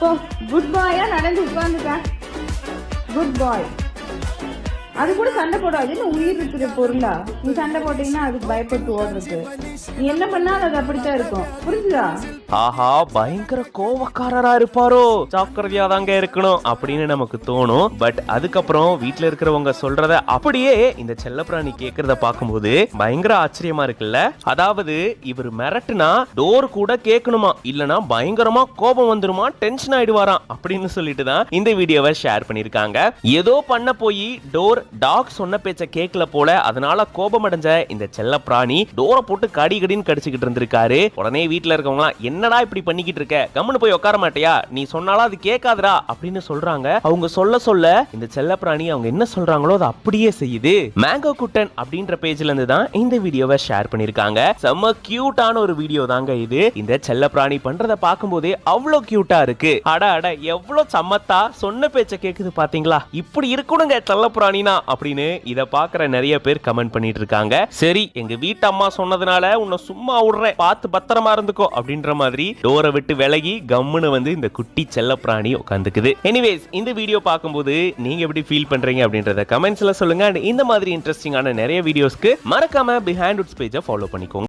போ குட் பாயா நடந்து உட்கார்ந்துக்க. குட் பாய். அது கூட சண்டை போடாது. உயிர் இருக்கிற பொருளா நீ சண்டை போட்டீங்கன்னா அதுக்கு பயப்பட்டு ஓடுறது. நீ என்ன பண்ணாலும் அது அப்படித்தான் இருக்கும். புரிஞ்சுதா? ஆஹா, பயங்கர கோவக்காரரா இருப்பாரோ, ஜாக்கிரதையா தாங்க இருக்கணும் அப்படின்னு நமக்கு தோணும். பட் அதுக்கப்புறம் வீட்டுல இருக்கிறவங்க சொல்றத அப்படியே இந்த செல்லப்பிராணி கேக்குறத பார்க்கும்போது பயங்கர ஆச்சரியமா இருக்குல்ல. அதாவது இவர் மிரட்டுனா டோர் கூட கேட்கணுமா, இல்லனா பயங்கரமா கோபம் வந்துருமா, டென்ஷன் ஆயிடுவாராம் அப்படின்னு சொல்லிட்டு தான் இந்த வீடியோவை ஷேர் பண்ணிருக்காங்க. ஏதோ பண்ண போய் டோர் டாக் சொன்ன பேச்ச கேட்கல போல, அதனால கோபம் அடைஞ்ச இந்த செல்லப்பிராணி டோரை போட்டு கடின்னு கடிச்சுக்கிட்டு இருந்திருக்காரு. உடனே வீட்டுல இருக்கவங்க என்னடா இப்படி பண்ணிக்கிட்டு இருக்க, கம்முன்னு போய் உட்கார மாட்டியா, நீ சொன்னாலும் அது கேட்காதடா அப்படின்னு சொல்றாங்க. அவங்க சொல்ல இந்த செல்லப்பிராணி அவங்க என்ன சொல்றாங்களோ அதை அப்படியே செய்யுது. மேங்கோ குட்டன் அப்படின்ற பேஜ்ல இருந்து தான் இந்த வீடியோவை ஷேர் பண்ணிருக்காங்க. செம்ம கியூட்டான ஒரு வீடியோ தாங்க இது. இந்த செல்லப்பிராணி பண்றத பார்க்கும்போதே அவ்வளவு கியூட்டா இருக்கு. அட எவ்வளவு சமத்தா சொன்ன பேச்ச கேக்குது பாத்தீங்களா. இப்படி இருக்கணுங்க செல்லப்பிராணினா அப்படின்னு இத பாக்குற நிறைய பேர் கமெண்ட் பண்ணிட்டு இருக்காங்க. சரி, எங்க வீட்டு அம்மா சொன்னதுனால உன்னை சும்மா விடுறேன், பார்த்து பத்திரமா இருந்துக்கோ அப்படின்ற மாதிரி டோரை விட்டு விலகி கம்முன்னு வந்து இந்த குட்டி செல்லப்பிராணி உட்காந்துக்குது. எனிவேஸ், இந்த வீடியோ பார்க்கும்போது நீங்க எப்படி ஃபீல் பண்றீங்க அப்படின்றத கமெண்ட்ஸ்ல சொல்லுங்க. இந்த மாதிரி இன்ட்ரெஸ்டிங்கான நிறைய வீடியோஸ்க்கு மறக்காம பிஹைண்ட் வுட்ஸ் பேஜை ஃபாலோ பண்ணிக்கோங்க.